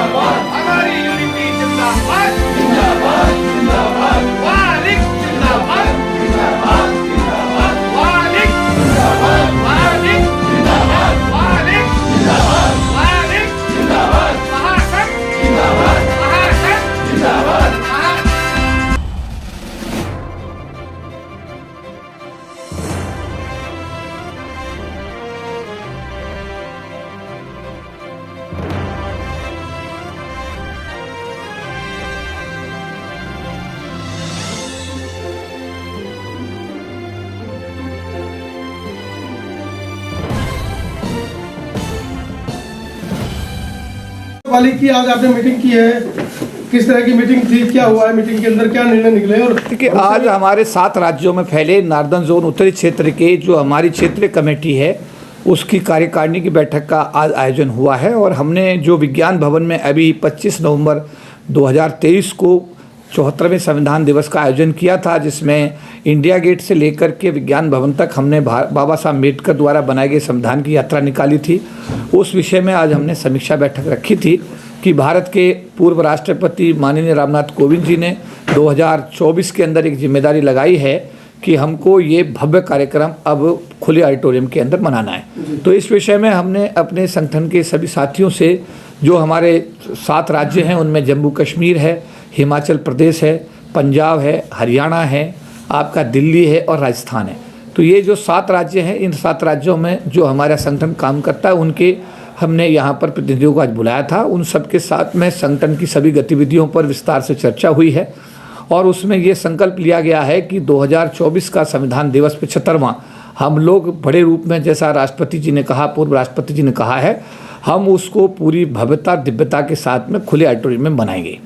जिंदाबाद, हमारी यूनिटी जिंदाबाद, जिंदाबाद, जिंदाबाद, वालिक जिंदाबाद, जिंदाबाद, जिंदाबाद, वालिक जिंदाबाद, वालिक जिंदाबाद, वालिक जिंदाबाद, वालिक जिंदाबाद, महासंघ जिंदाबाद, महासंघ जिंदाबाद। वाली की आज आपने मीटिंग की है, किस तरह की मीटिंग थी, क्या हुआ है मीटिंग के अंदर, क्या निर्णय निकले? और देखिए, आज हमारे 7 राज्यों में फैले नॉर्दर्न जोन उत्तरी क्षेत्र के जो हमारी क्षेत्रीय कमेटी है उसकी कार्यकारिणी की बैठक का आज आयोजन हुआ है। और हमने जो विज्ञान भवन में अभी 25 नवंबर 2023 को 74वें संविधान दिवस का आयोजन किया था, जिसमें इंडिया गेट से लेकर के विज्ञान भवन तक हमने बाबा साहब अम्बेडकर द्वारा बनाए गए संविधान की यात्रा निकाली थी। उस विषय में आज हमने समीक्षा बैठक रखी थी कि भारत के पूर्व राष्ट्रपति माननीय रामनाथ कोविंद जी ने 2024 के अंदर एक जिम्मेदारी लगाई है कि हमको ये भव्य कार्यक्रम अब खुले ऑडिटोरियम के अंदर मनाना है। तो इस विषय में हमने अपने संगठन के सभी साथियों से, जो हमारे 7 राज्य हैं उनमें जम्मू कश्मीर है, हिमाचल प्रदेश है, पंजाब है, हरियाणा है, आपका दिल्ली है और राजस्थान है, तो ये जो 7 राज्य हैं, इन 7 राज्यों में जो हमारा संगठन काम करता है उनके हमने यहाँ पर प्रतिनिधियों को आज बुलाया था। उन सब के साथ में संगठन की सभी गतिविधियों पर विस्तार से चर्चा हुई है और उसमें ये संकल्प लिया गया है कि 2024 का संविधान दिवस 75वां हम लोग बड़े रूप में, जैसा राष्ट्रपति जी ने कहा, पूर्व राष्ट्रपति जी ने कहा है, हम उसको पूरी भव्यता दिव्यता के साथ में खुले ऑडिटोरियम में मनाएंगे।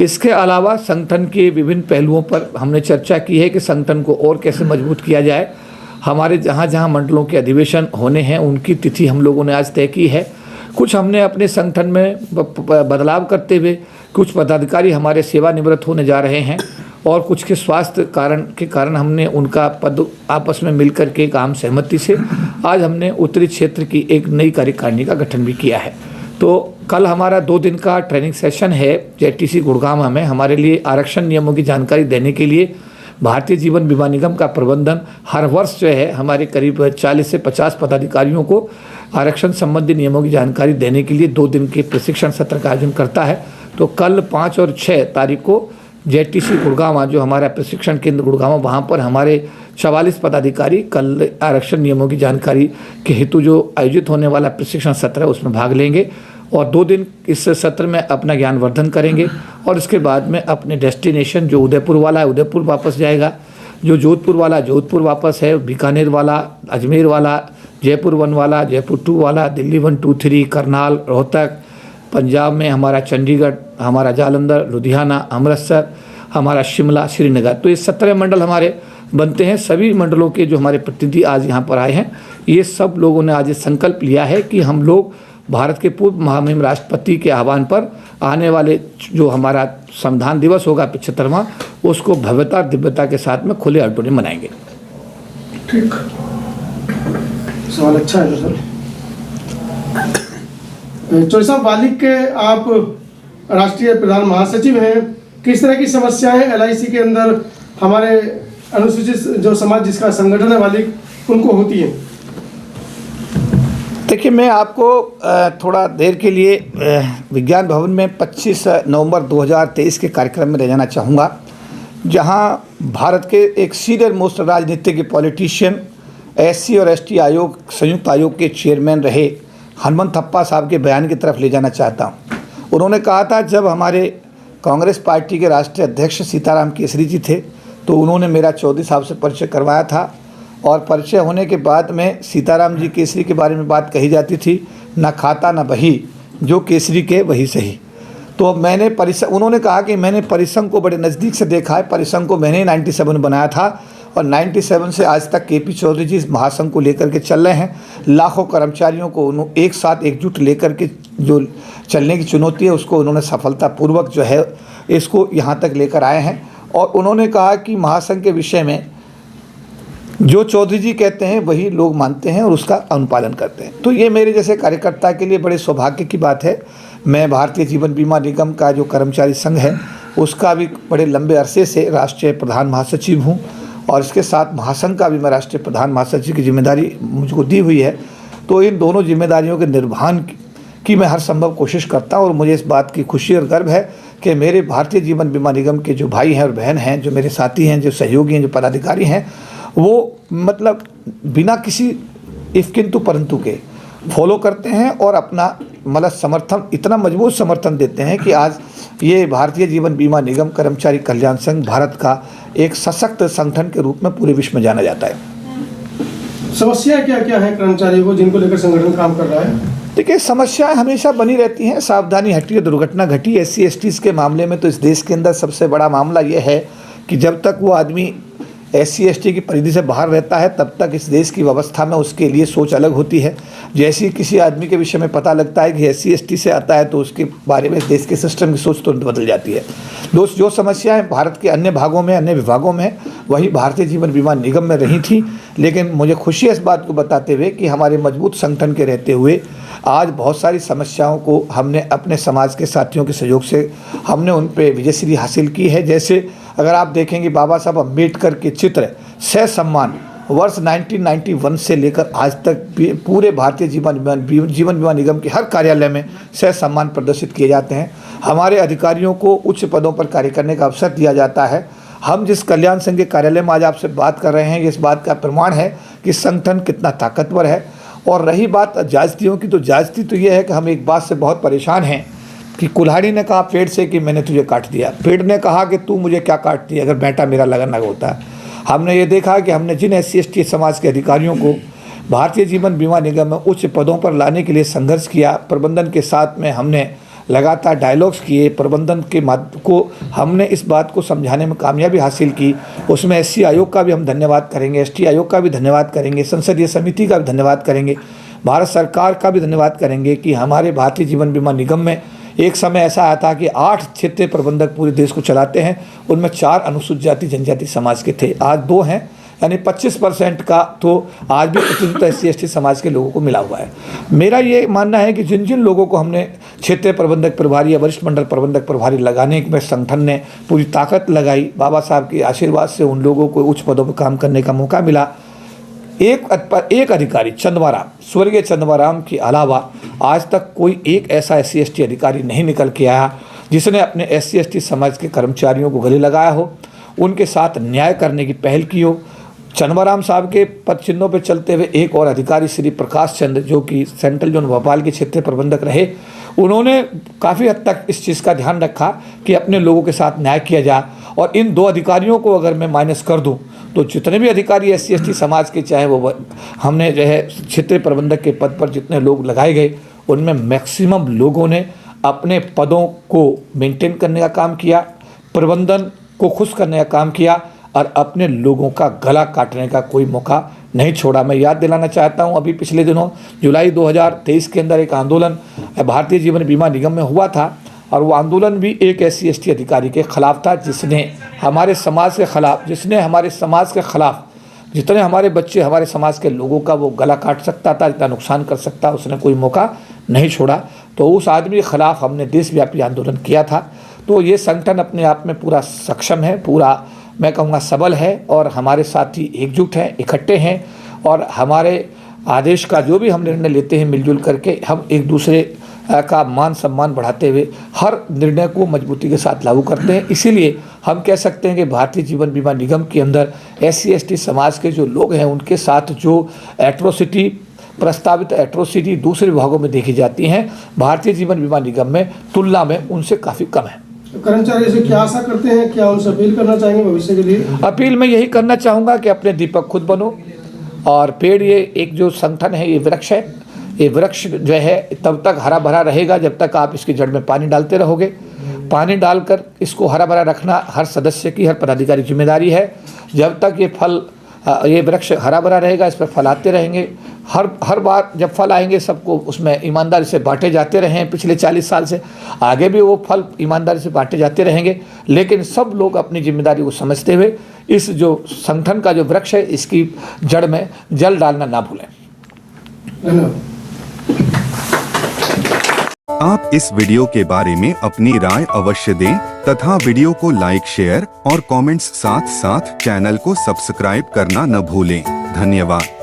इसके अलावा संगठन के विभिन्न पहलुओं पर हमने चर्चा की है कि संगठन को और कैसे मजबूत किया जाए। हमारे जहाँ जहाँ मंडलों के अधिवेशन होने हैं उनकी तिथि हम लोगों ने आज तय की है। कुछ हमने अपने संगठन में बदलाव करते हुए, कुछ पदाधिकारी हमारे सेवानिवृत्त होने जा रहे हैं और कुछ के स्वास्थ्य के कारण हमने उनका पद आपस में मिलकर के एक आम सहमति से आज हमने उत्तरी क्षेत्र की एक नई कार्यकारिणी का गठन भी किया है। तो कल हमारा 2 दिन का ट्रेनिंग सेशन है जेटीसी गुड़गांव में। हमारे लिए आरक्षण नियमों की जानकारी देने के लिए भारतीय जीवन बीमा निगम का प्रबंधन हर वर्ष जो है हमारे करीब 40 से 50 पदाधिकारियों को आरक्षण संबंधी नियमों की जानकारी देने के लिए 2 दिन के प्रशिक्षण सत्र का आयोजन करता है। तो कल 5 और 6 तारीख को जेटीसी गुड़गांव, जो हमारा प्रशिक्षण केंद्र गुड़गांव, वहाँ पर हमारे 44 पदाधिकारी कल आरक्षण नियमों की जानकारी के हेतु जो आयोजित होने वाला प्रशिक्षण सत्र है उसमें भाग लेंगे और 2 दिन इस सत्र में अपना ज्ञानवर्धन करेंगे और इसके बाद में अपने डेस्टिनेशन, जो उदयपुर वाला है उदयपुर वापस जाएगा, जो जोधपुर वाला जोधपुर वापस है, बीकानेर वाला, अजमेर वाला, जयपुर 1 वाला, जयपुर 2 वाला, दिल्ली 1, 2, 3, करनाल, रोहतक, पंजाब में हमारा चंडीगढ़, हमारा जालंधर, लुधियाना, अमृतसर, हमारा शिमला, श्रीनगर। तो ये 17 मंडल हमारे बनते हैं। सभी मंडलों के जो हमारे प्रतिनिधि आज यहाँ पर आए हैं, ये सब लोगों ने आज ये संकल्प लिया है कि हम लोग भारत के पूर्व महामहिम राष्ट्रपति के आह्वान पर आने वाले जो हमारा संविधान दिवस होगा 75वां, उसको भव्यता दिव्यता के साथ में खुले ऑडिटोरियम मनाएंगे। ठीक, सवाल अच्छा है सर। चौधरी साहब, वालिक के आप राष्ट्रीय प्रधान महासचिव हैं, किस तरह की समस्याएं LIC के अंदर हमारे अनुसूचित जो समाज जिसका संगठन है वालिक, उनको होती है? देखिए, मैं आपको थोड़ा देर के लिए विज्ञान भवन में 25 नवंबर 2023 के कार्यक्रम में ले जाना चाहूँगा, जहाँ भारत के एक सीनियर मोस्ट राजनीतिक पॉलिटिशियन, SC और ST आयोग संयुक्त आयोग के चेयरमैन रहे हनुमंत थप्पा साहब के बयान की तरफ ले जाना चाहता हूँ। उन्होंने कहा था, जब हमारे कांग्रेस पार्टी के राष्ट्रीय अध्यक्ष सीताराम केसरी जी थे तो उन्होंने मेरा चौधरी साहब से परिचय करवाया था और परिचय होने के बाद में सीताराम जी केसरी के बारे में बात कही जाती थी, ना खाता ना बही, जो केसरी के वही सही। तो मैंने उन्होंने कहा कि मैंने परिसंघ को बड़े नज़दीक से देखा है। परिसंघ को मैंने 97 बनाया था और 97 से आज तक KP चौधरी जी इस महासंघ को लेकर के चल रहे हैं। लाखों कर्मचारियों को एक साथ एकजुट लेकर के जो चलने की चुनौती है उसको उन्होंने सफलतापूर्वक जो है इसको यहाँ तक लेकर आए हैं। और उन्होंने कहा कि महासंघ के विषय में जो चौधरी जी कहते हैं वही लोग मानते हैं और उसका अनुपालन करते हैं। तो ये मेरे जैसे कार्यकर्ता के लिए बड़े सौभाग्य की बात है मैं भारतीय जीवन बीमा निगम का जो कर्मचारी संघ है उसका भी बड़े लंबे अरसे से राष्ट्रीय प्रधान महासचिव हूँ और इसके साथ महासंघ का भी मैं राष्ट्रीय प्रधान महासचिव की जिम्मेदारी मुझको दी हुई है। तो इन दोनों जिम्मेदारियों के निर्वहन की मैं हर संभव कोशिश करता हूँ और मुझे इस बात की खुशी और गर्व है कि मेरे भारतीय जीवन बीमा निगम के जो भाई हैं और बहन हैं, जो मेरे साथी हैं, जो सहयोगी हैं, जो पदाधिकारी हैं, वो मतलब बिना किसी इफ किंतु परंतु के फॉलो करते हैं और अपना मतलब समर्थन, इतना मजबूत समर्थन देते हैं कि आज ये भारतीय जीवन बीमा निगम कर्मचारी कल्याण संघ भारत का एक सशक्त संगठन के रूप में पूरे विश्व में जाना जाता है। समस्याएं क्या क्या है कर्मचारियों को जिनको लेकर संगठन काम कर रहा है? देखिए, समस्याएं हमेशा बनी रहती हैं। सावधानी हटी, दुर्घटना घटी। SC/STs के मामले में तो इस देश के अंदर सबसे बड़ा मामला ये है कि जब तक वो आदमी SC/ST की परिधि से बाहर रहता है तब तक इस देश की व्यवस्था में उसके लिए सोच अलग होती है। जैसे ही किसी आदमी के विषय में पता लगता है कि SC/ST से आता है तो उसके बारे में देश के सिस्टम की सोच तुरंत बदल जाती है। दोस्त, जो समस्याएं भारत के अन्य भागों में, अन्य विभागों में, वही भारतीय जीवन बीमा निगम में रही थी। लेकिन मुझे खुशी है इस बात को बताते हुए कि हमारे मजबूत संगठन के रहते हुए आज बहुत सारी समस्याओं को हमने अपने समाज के साथियों के सहयोग से हमने उन पे विजयश्री हासिल की है। जैसे अगर आप देखेंगे, बाबा साहब अम्बेडकर के चित्र सह सम्मान वर्ष 1991 से लेकर आज तक पूरे भारतीय जीवन बीमा निगम के हर कार्यालय में सह सम्मान प्रदर्शित किए जाते हैं। हमारे अधिकारियों को उच्च पदों पर कार्य करने का अवसर दिया जाता है। हम जिस कल्याण संघ के कार्यालय में आज आपसे बात कर रहे हैं, इस बात का प्रमाण है कि संगठन कितना ताकतवर है। और रही बात जायज़तियों की, तो जायज़ती तो ये है कि हम एक बात से बहुत परेशान हैं कि कुल्हाड़ी ने कहा पेड़ से कि मैंने तुझे काट दिया, पेड़ ने कहा कि तू मुझे क्या काट दिया अगर बेटा मेरा लगन लगा होता है। हमने ये देखा कि हमने जिन SC/ST समाज के अधिकारियों को भारतीय जीवन बीमा निगम में उच्च पदों पर लाने के लिए संघर्ष किया, प्रबंधन के साथ में हमने लगातार डायलॉग्स किए, प्रबंधन के को हमने इस बात को समझाने में कामयाबी हासिल की। उसमें SC आयोग का भी हम धन्यवाद करेंगे, ST आयोग का भी धन्यवाद करेंगे, संसदीय समिति का भी धन्यवाद करेंगे, भारत सरकार का भी धन्यवाद करेंगे कि हमारे भारतीय जीवन बीमा निगम में एक समय ऐसा आया था कि 8 क्षेत्रीय प्रबंधक पूरे देश को चलाते हैं, उनमें 4 अनुसूचित जाति जनजाति समाज के थे, आज 2 हैं, यानी 25% का तो आज भी प्रतिनिधित्व SC/ST समाज के लोगों को मिला हुआ है। मेरा ये मानना है कि जिन जिन लोगों को हमने क्षेत्रीय प्रबंधक प्रभारी या वरिष्ठ मंडल प्रबंधक प्रभारी लगाने में संगठन ने पूरी ताकत लगाई, बाबा साहब के आशीर्वाद से उन लोगों को उच्च पदों पर काम करने का मौका मिला। एक अधिकारी चंदवाराम, स्वर्गीय चंदवाराम के अलावा आज तक कोई एक ऐसा SC/ST अधिकारी नहीं निकल के आया जिसने अपने SC/ST समाज के कर्मचारियों को गले लगाया हो, उनके साथ न्याय करने की पहल की हो। चंदवाराम साहब के पद चिन्हों पर चलते हुए एक और अधिकारी श्री प्रकाश चंद्र, जो कि सेंट्रल जोन भोपाल के क्षेत्रीय प्रबंधक रहे, उन्होंने काफ़ी हद तक इस चीज़ का ध्यान रखा कि अपने लोगों के साथ न्याय किया जाए। और इन 2 अधिकारियों को अगर मैं माइनस कर दूं तो जितने भी अधिकारी SC/ST समाज के, चाहे वो हमने जो है क्षेत्रीय प्रबंधक के पद पर जितने लोग लगाए गए, उनमें मैक्सिमम लोगों ने अपने पदों को मेंटेन करने का काम किया, प्रबंधन को खुश करने का काम किया और अपने लोगों का गला काटने का कोई मौका नहीं छोड़ा। मैं याद दिलाना चाहता हूं, अभी पिछले दिनों जुलाई 2023 के अंदर एक आंदोलन भारतीय जीवन बीमा निगम में हुआ था और वो आंदोलन भी एक SC/ST अधिकारी के खिलाफ था जिसने हमारे समाज के खिलाफ, जितने हमारे बच्चे, हमारे समाज के लोगों का वो गला काट सकता था, जितना नुकसान कर सकता, उसने कोई मौका नहीं छोड़ा। तो उस आदमी के खिलाफ हमने देशव्यापी आंदोलन किया था। तो ये संगठन अपने आप में पूरा सक्षम है, पूरा मैं कहूँगा सबल है और हमारे साथी एकजुट हैं, इकट्ठे हैं और हमारे आदेश का जो भी हम निर्णय लेते हैं मिलजुल करके हम एक दूसरे का मान सम्मान बढ़ाते हुए हर निर्णय को मजबूती के साथ लागू करते हैं। इसीलिए हम कह सकते हैं कि भारतीय जीवन बीमा निगम के अंदर SC/ST समाज के जो लोग हैं उनके साथ जो एट्रोसिटी, प्रस्तावित एट्रोसिटी दूसरे विभागों में देखी जाती हैं, भारतीय जीवन बीमा निगम में तुलना में उनसे काफ़ी कम है। कर्मचारी से क्या आशा करते हैं, क्या उनसे अपील करना चाहेंगे भविष्य के लिए? अपील मैं यही करना चाहूँगा कि अपने दीपक खुद बनो और पेड़, ये एक जो संगठन है ये वृक्ष है, ये वृक्ष जो है तब तक हरा भरा रहेगा जब तक आप इसकी जड़ में पानी डालते रहोगे। पानी डालकर इसको हरा भरा रखना हर सदस्य की, हर पदाधिकारी जिम्मेदारी है। जब तक ये वृक्ष हरा भरा रहेगा, इस पर फल आते रहेंगे। हर बार जब फल आएंगे सबको उसमें ईमानदारी से बांटे जाते रहे हैं। पिछले 40 साल से आगे भी वो फल ईमानदारी से बांटे जाते रहेंगे, लेकिन सब लोग अपनी जिम्मेदारी को समझते हुए इस जो संगठन का जो वृक्ष है इसकी जड़ में जल डालना ना भूलें। धन्यवाद। आप इस वीडियो के बारे में अपनी राय अवश्य दें तथा वीडियो को लाइक, शेयर और कमेंट्स साथ साथ चैनल को सब्सक्राइब करना न भूलें। धन्यवाद।